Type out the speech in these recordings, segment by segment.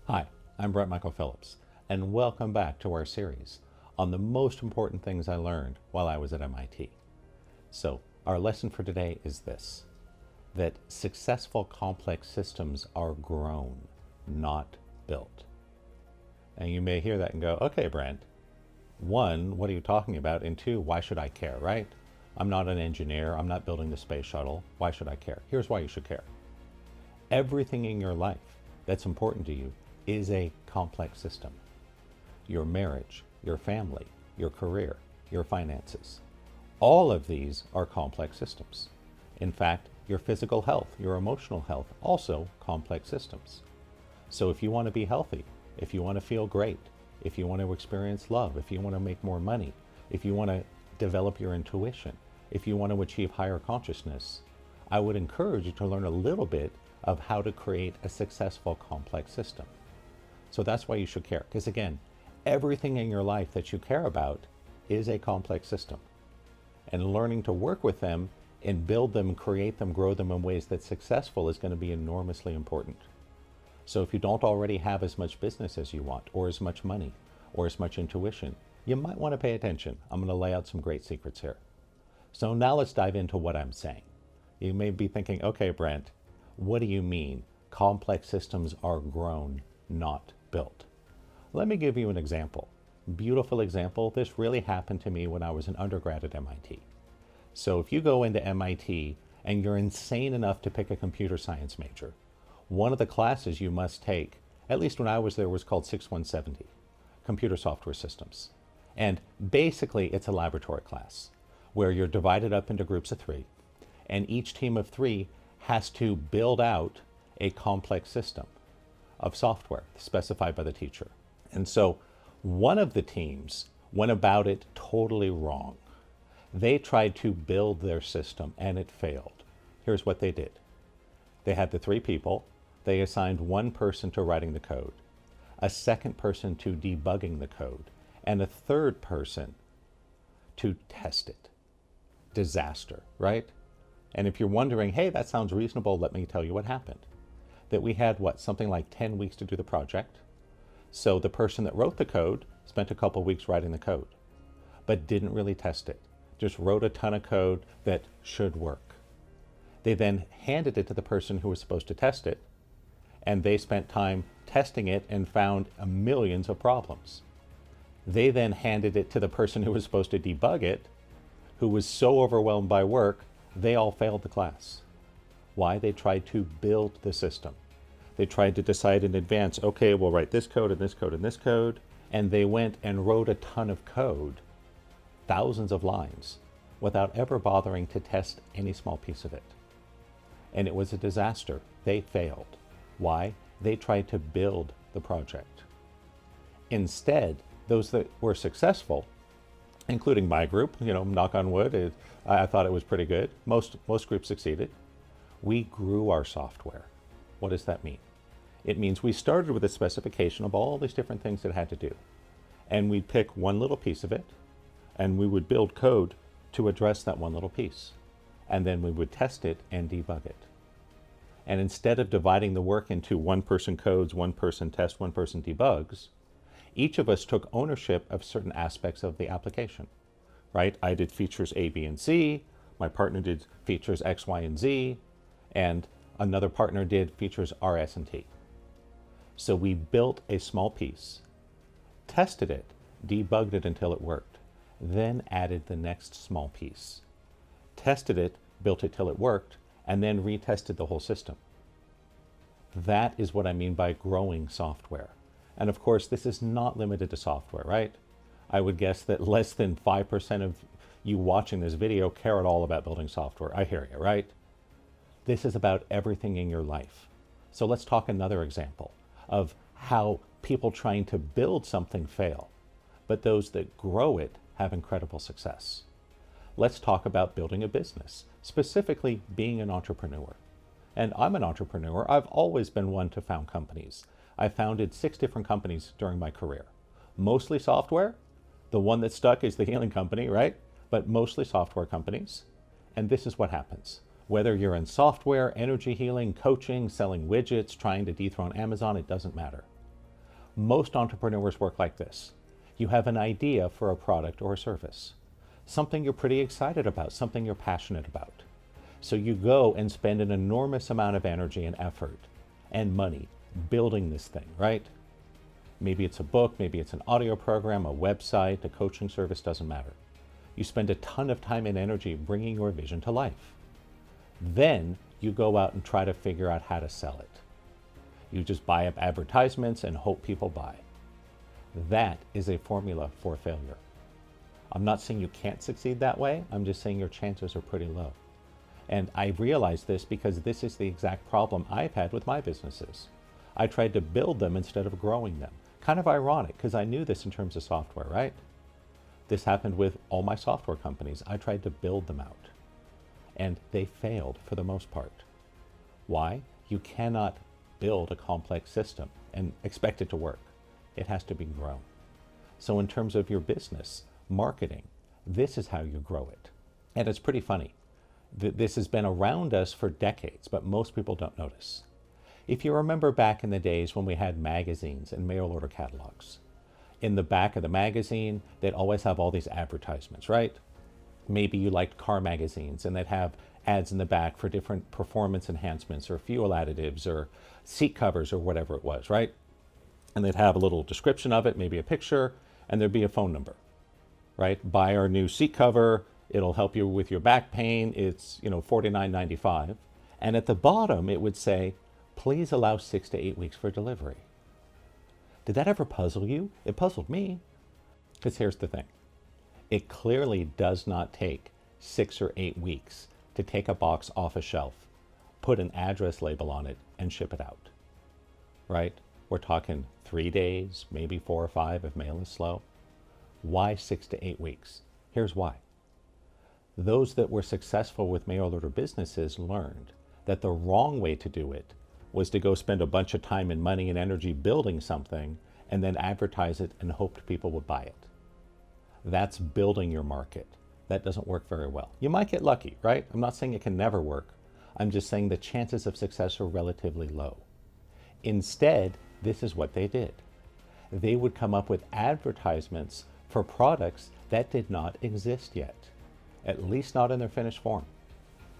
Hi, I'm Brett Michael Phillips, and welcome back to our series on the most important things I learned while I was at MIT. So, our lesson for today is this: that successful complex systems are grown, not built. And you may hear that and go, okay, Brent, one, what are you talking about? And two, why should I care, right? I'm not an engineer. I'm not building the space shuttle. Why should I care? Here's why you should care. Everything in your life that's important to you is a complex system. Your marriage, your family, your career, your finances. All of these are complex systems. In fact, your physical health, your emotional health, also complex systems. So if you want to be healthy, if you want to feel great, if you want to experience love, if you want to make more money, if you want to develop your intuition, if you want to achieve higher consciousness, I would encourage you to learn a little bit of how to create a successful complex system. So that's why you should care. Because again, everything in your life that you care about is a complex system. And learning to work with them and build them, create them, grow them in ways that's successful is going to be enormously important. So if you don't already have as much business as you want, or as much money, or as much intuition, you might want to pay attention. I'm going to lay out some great secrets here. So now let's dive into what I'm saying. You may be thinking, okay, Brent, what do you mean complex systems are grown, not built? Let me give you an example. Beautiful example. This really happened to me when I was an undergrad at MIT. So if you go into MIT and you're insane enough to pick a computer science major, one of the classes you must take, at least when I was there, was called 6170, Computer Software Systems. And basically it's a laboratory class where you're divided up into groups of three, and each team of three has to build out a complex system of software specified by the teacher. And so one of the teams went about it totally wrong. They tried to build their system and it failed. Here's what they did. They had the three people. They assigned one person to writing the code, a second person to debugging the code, and a third person to test it. Disaster, right? And if you're wondering, hey, that sounds reasonable, let me tell you what happened. That we had, something like 10 weeks to do the project. So the person that wrote the code spent a couple weeks writing the code, but didn't really test it. Just wrote a ton of code that should work. They then handed it to the person who was supposed to test it, and they spent time testing it and found millions of problems. They then handed it to the person who was supposed to debug it, who was so overwhelmed by work, they all failed the class. Why? They tried to build the system. They tried to decide in advance, okay, we'll write this code and this code and this code. And they went and wrote a ton of code, thousands of lines, without ever bothering to test any small piece of it. And it was a disaster. They failed. Why? They tried to build the project. Instead, those that were successful, including my group, knock on wood, I thought it was pretty good. Most groups succeeded. We grew our software. What does that mean? It means we started with a specification of all these different things it had to do. And we'd pick one little piece of it, and we would build code to address that one little piece. And then we would test it and debug it. And instead of dividing the work into one person codes, one person tests, one person debugs, each of us took ownership of certain aspects of the application, right? I did features A, B, and C. My partner did features X, Y, and Z. And another partner did features R, S, and T. So we built a small piece, tested it, debugged it until it worked, then added the next small piece, tested it, built it till it worked, and then retested the whole system. That is what I mean by growing software. And of course, this is not limited to software, right? I would guess that less than 5% of you watching this video care at all about building software. I hear you, right? This is about everything in your life. So let's talk another example of how people trying to build something fail, but those that grow it have incredible success. Let's talk about building a business, specifically being an entrepreneur. And I'm an entrepreneur. I've always been one to found companies. I founded 6 different companies during my career. Mostly software. The one that stuck is the healing company, right? But mostly software companies. And this is what happens. Whether you're in software, energy healing, coaching, selling widgets, trying to dethrone Amazon, it doesn't matter. Most entrepreneurs work like this. You have an idea for a product or a service, something you're pretty excited about, something you're passionate about. So you go and spend an enormous amount of energy and effort and money building this thing, right? Maybe it's a book, maybe it's an audio program, a website, a coaching service, doesn't matter. You spend a ton of time and energy bringing your vision to life. Then you go out and try to figure out how to sell it. You just buy up advertisements and hope people buy. That is a formula for failure. I'm not saying you can't succeed that way. I'm just saying your chances are pretty low. And I realize this because this is the exact problem I've had with my businesses. I tried to build them instead of growing them. Kind of ironic because I knew this in terms of software, right? This happened with all my software companies. I tried to build them out and they failed for the most part. Why? You cannot build a complex system and expect it to work. It has to be grown. So in terms of your business, marketing, this is how you grow it. And it's pretty funny. This has been around us for decades, but most people don't notice. If you remember back in the days when we had magazines and mail order catalogs, in the back of the magazine, they'd always have all these advertisements, right? Maybe you liked car magazines and they'd have ads in the back for different performance enhancements or fuel additives or seat covers or whatever it was, right? And they'd have a little description of it, maybe a picture, and there'd be a phone number, right? Buy our new seat cover. It'll help you with your back pain. It's, $49.95. And at the bottom, it would say, please allow 6 to 8 weeks for delivery. Did that ever puzzle you? It puzzled me. Because here's the thing. It clearly does not take 6 or 8 weeks to take a box off a shelf, put an address label on it, and ship it out, right? We're talking 3 days, maybe 4 or 5 if mail is slow. Why 6 to 8 weeks? Here's why. Those that were successful with mail order businesses learned that the wrong way to do it was to go spend a bunch of time and money and energy building something and then advertise it and hoped people would buy it. That's building your market. That doesn't work very well. You might get lucky, right? I'm not saying it can never work. I'm just saying the chances of success are relatively low. Instead, this is what they did. They would come up with advertisements for products that did not exist yet, at least not in their finished form.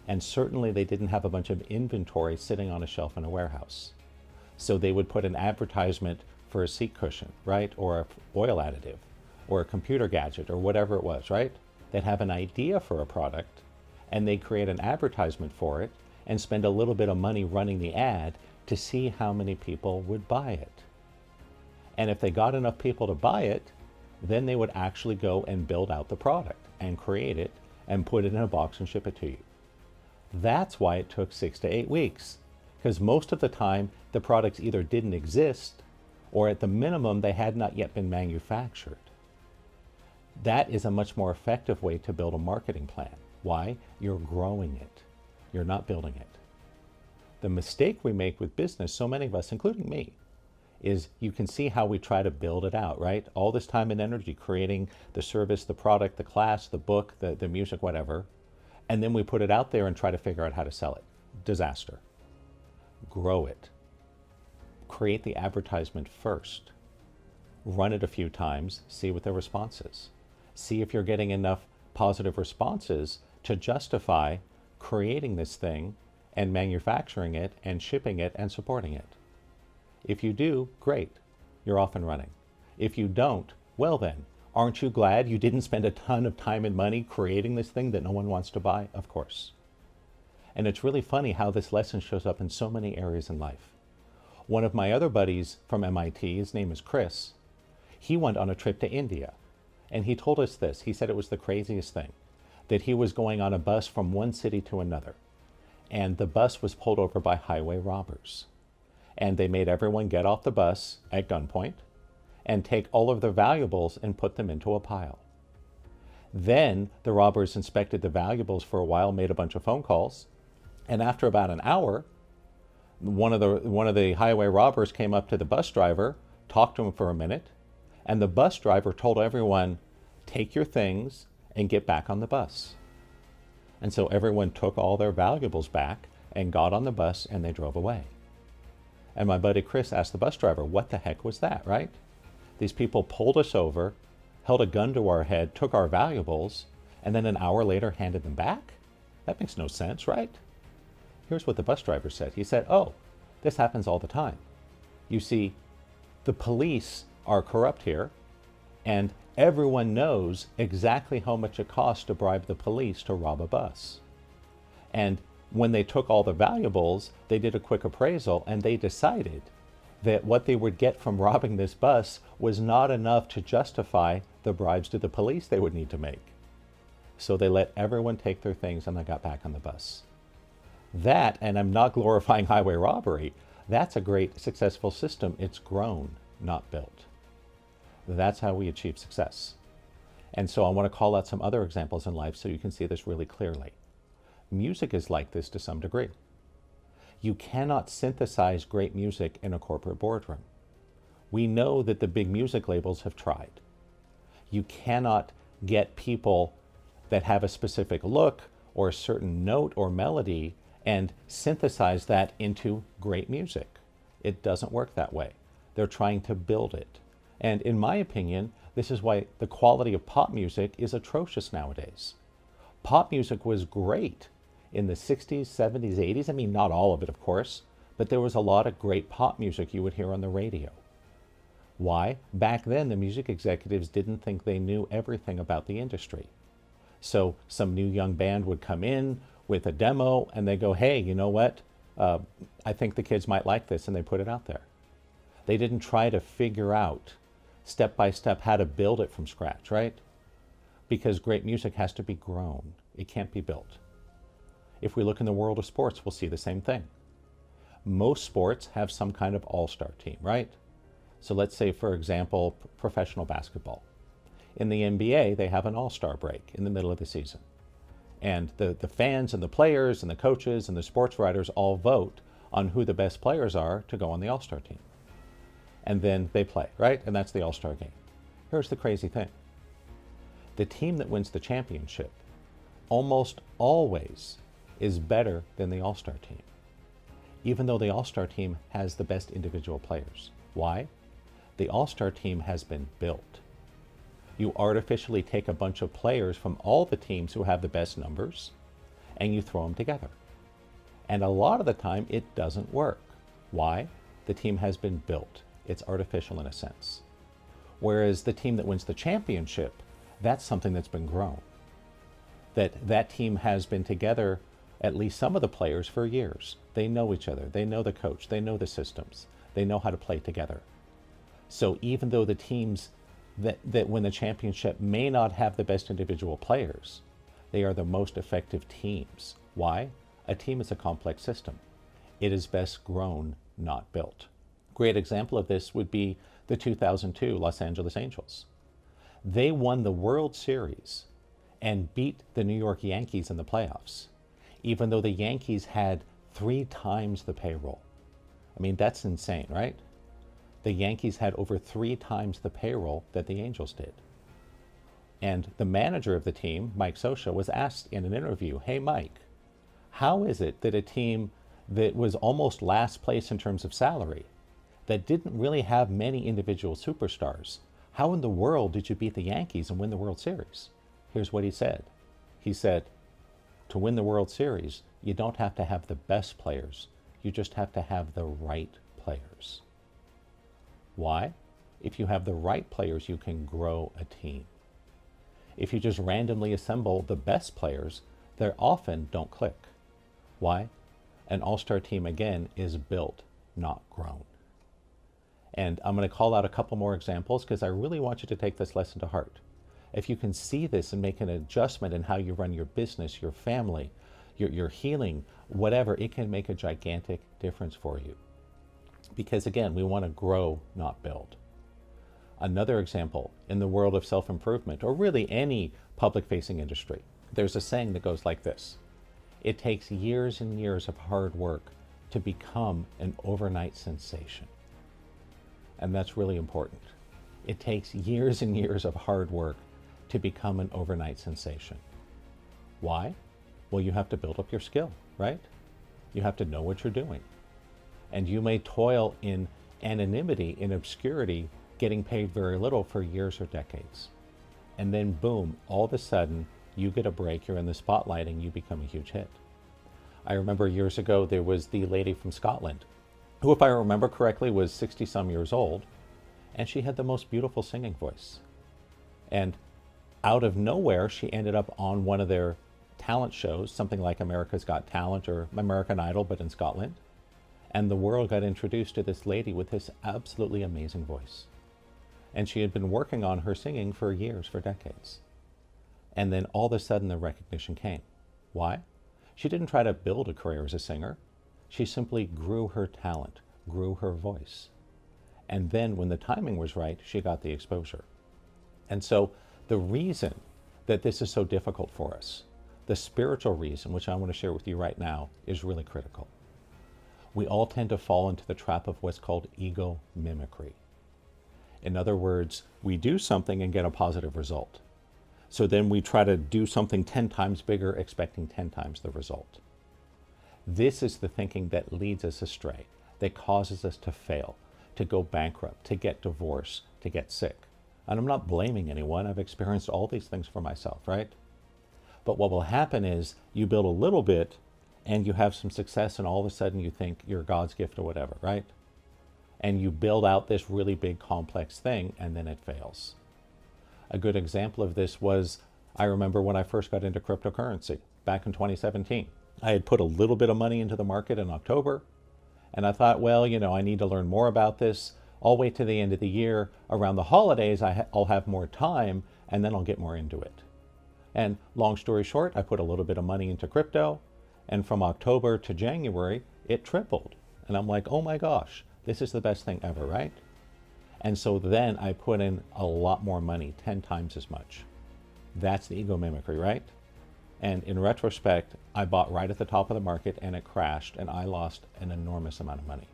And certainly they didn't have a bunch of inventory sitting on a shelf in a warehouse. So they would put an advertisement for a seat cushion, right? Or an oil additive, or a computer gadget, or whatever it was, right? They'd have an idea for a product, and they'd create an advertisement for it, and spend a little bit of money running the ad to see how many people would buy it. And if they got enough people to buy it, then they would actually go and build out the product, and create it, and put it in a box and ship it to you. That's why it took 6 to 8 weeks, because most of the time the products either didn't exist or at the minimum they had not yet been manufactured. That is a much more effective way to build a marketing plan. Why? You're growing it. You're not building it. The mistake we make with business, so many of us, including me, is you can see how we try to build it out, right? All this time and energy creating the service, the product, the class, the book, the music, whatever. And then we put it out there and try to figure out how to sell it. Disaster. Grow it. Create the advertisement first. Run it a few times, see what the response is. See if you're getting enough positive responses to justify creating this thing and manufacturing it and shipping it and supporting it. If you do, great, you're off and running. If you don't, well then, aren't you glad you didn't spend a ton of time and money creating this thing that no one wants to buy? Of course. And it's really funny how this lesson shows up in so many areas in life. One of my other buddies from MIT, his name is Chris, he went on a trip to India. And he told us this. He said it was the craziest thing, that he was going on a bus from one city to another. And the bus was pulled over by highway robbers. And they made everyone get off the bus at gunpoint and take all of their valuables and put them into a pile. Then the robbers inspected the valuables for a while, made a bunch of phone calls. And after about an hour, one of the highway robbers came up to the bus driver, talked to him for a minute, and the bus driver told everyone, take your things and get back on the bus. And so everyone took all their valuables back and got on the bus and they drove away. And my buddy Chris asked the bus driver, what the heck was that, right? These people pulled us over, held a gun to our head, took our valuables, and then an hour later handed them back? That makes no sense, right? Here's what the bus driver said. He said, oh, this happens all the time. You see, the police are corrupt here, and everyone knows exactly how much it costs to bribe the police to rob a bus. And when they took all the valuables, they did a quick appraisal, and they decided that what they would get from robbing this bus was not enough to justify the bribes to the police they would need to make. So they let everyone take their things and they got back on the bus. That, and I'm not glorifying highway robbery, that's a great successful system. It's grown, not built. That's how we achieve success. And so I want to call out some other examples in life so you can see this really clearly. Music is like this to some degree. You cannot synthesize great music in a corporate boardroom. We know that the big music labels have tried. You cannot get people that have a specific look or a certain note or melody and synthesize that into great music. It doesn't work that way. They're trying to build it. And in my opinion, this is why the quality of pop music is atrocious nowadays. Pop music was great in the 60s, 70s, 80s. I mean, not all of it, of course, but there was a lot of great pop music you would hear on the radio. Why? Back then, the music executives didn't think they knew everything about the industry. So some new young band would come in with a demo and they go, hey, you know what? I think the kids might like this, and they put it out there. They didn't try to figure out step by step how to build it from scratch, right? Because great music has to be grown. It can't be built. If we look in the world of sports, we'll see the same thing. Most sports have some kind of all-star team, right? So let's say, for example, professional basketball. In the NBA, they have an all-star break in the middle of the season. And the fans and the players and the coaches and the sports writers all vote on who the best players are to go on the all-star team. And then they play, right? And that's the all-star game. Here's the crazy thing. The team that wins the championship almost always is better than the all-star team, even though the all-star team has the best individual players. Why? The all-star team has been built. You artificially take a bunch of players from all the teams who have the best numbers, and you throw them together. And a lot of the time, it doesn't work. Why? The team has been built. It's artificial in a sense. Whereas the team that wins the championship, that's something that's been grown. That team has been together, at least some of the players, for years. They know each other. They know the coach. They know the systems. They know how to play together. So even though the teams that win the championship may not have the best individual players, they are the most effective teams. Why? A team is a complex system. It is best grown, not built. Great example of this would be the 2002 Los Angeles Angels. They won the World Series and beat the New York Yankees in the playoffs, even though the Yankees had 3 times the payroll. I mean, that's insane, right? The Yankees had over 3 times the payroll that the Angels did. And the manager of the team, Mike Scioscia, was asked in an interview, hey, Mike, how is it that a team that was almost last place in terms of salary, that didn't really have many individual superstars, how in the world did you beat the Yankees and win the World Series? Here's what he said. He said, to win the World Series, you don't have to have the best players. You just have to have the right players. Why? If you have the right players, you can grow a team. If you just randomly assemble the best players, they often don't click. Why? An all-star team, again, is built, not grown. And I'm going to call out a couple more examples because I really want you to take this lesson to heart. If you can see this and make an adjustment in how you run your business, your family, your healing, whatever, it can make a gigantic difference for you. Because again, we want to grow, not build. Another example, in the world of self-improvement, or really any public-facing industry, there's a saying that goes like this. It takes years and years of hard work to become an overnight sensation. And that's really important. It takes years and years of hard work to become an overnight sensation. Why? Well, you have to build up your skill, right? You have to know what you're doing. And you may toil in anonymity, in obscurity, getting paid very little for years or decades. And then boom, all of a sudden, you get a break, you're in the spotlight, and you become a huge hit. I remember years ago, there was the lady from Scotland, who, if I remember correctly, was 60-some years old, and she had the most beautiful singing voice. And out of nowhere, she ended up on one of their talent shows, something like America's Got Talent or American Idol, but in Scotland. And the world got introduced to this lady with this absolutely amazing voice. And she had been working on her singing for years, for decades. And then all of a sudden the recognition came. Why? She didn't try to build a career as a singer. She simply grew her talent, grew her voice. And then when the timing was right, she got the exposure. And so the reason that this is so difficult for us, the spiritual reason, which I want to share with you right now, is really critical. We all tend to fall into the trap of what's called ego mimicry. In other words, we do something and get a positive result. So then we try to do something 10 times bigger, expecting 10 times the result. This is the thinking that leads us astray, that causes us to fail, to go bankrupt, to get divorced, to get sick. And I'm not blaming anyone. I've experienced all these things for myself, right? But what will happen is you build a little bit and you have some success, and all of a sudden you think you're God's gift or whatever, right? And you build out this really big complex thing, and then it fails. A good example of this was, I remember when I first got into cryptocurrency back in 2017. I had put a little bit of money into the market in October, and I thought, well, I need to learn more about this. I'll wait to the end of the year. Around the holidays, I'll have more time, and then I'll get more into it. And long story short, I put a little bit of money into crypto, and from October to January, it tripled. And I'm like, oh my gosh, this is the best thing ever, right? And so then I put in a lot more money, 10 times as much. That's the ego mimicry, right? And in retrospect, I bought right at the top of the market and it crashed and I lost an enormous amount of money.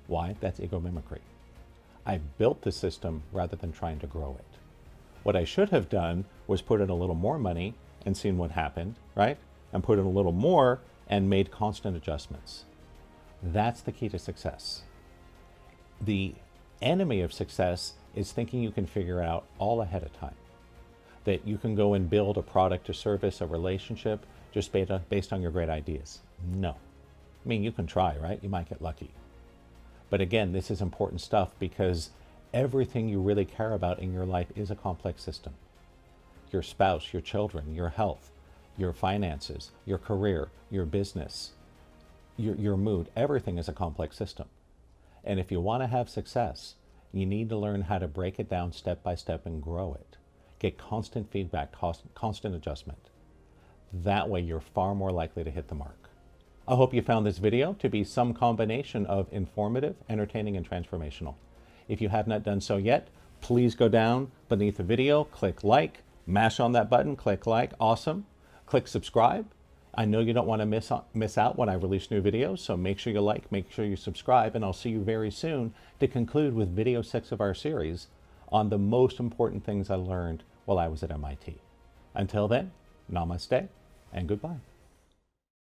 Why? That's ego mimicry. I built the system rather than trying to grow it. What I should have done was put in a little more money and seen what happened, right? And put in a little more and made constant adjustments. That's the key to success. The enemy of success is thinking you can figure it out all ahead of time. That you can go and build a product, a service, a relationship just based on your great ideas. No. I mean, you can try, right? You might get lucky. But again, this is important stuff because everything you really care about in your life is a complex system. Your spouse, your children, your health, your finances, your career, your business, your mood, everything is a complex system. And if you want to have success, you need to learn how to break it down step by step and grow it. Get constant feedback, constant adjustment. That way you're far more likely to hit the mark. I hope you found this video to be some combination of informative, entertaining, and transformational. If you have not done so yet, please go down beneath the video, click like, mash on that button, click like, awesome. Click subscribe. I know you don't want to miss out when I release new videos, so make sure you like, make sure you subscribe, and I'll see you very soon to conclude with video 6 of our series on the most important things I learned while I was at MIT. Until then, namaste and goodbye.